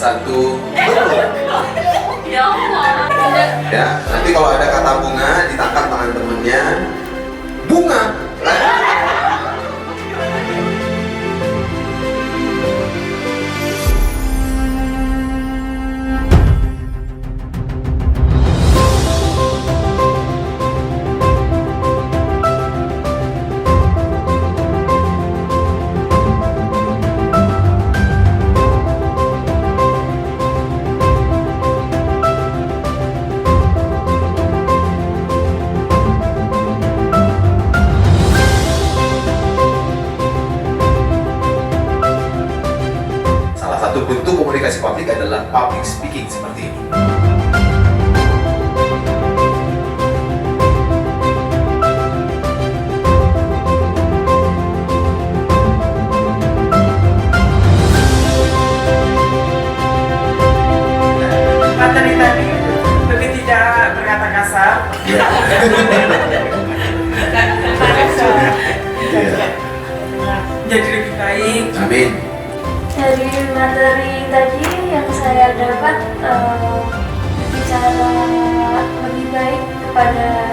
satu betul. Ya Allah. Ya, nanti kalau ada kata bunga ditangkap tangan temennya. Bunga. Salah satu bentuk komunikasi publik adalah public speaking seperti ini. Materi tadi lebih tidak berkata kasar. Ya. Iya. Jadi lebih baik. Amin. Dari materi tadi yang saya dapat bicara lebih baik kepada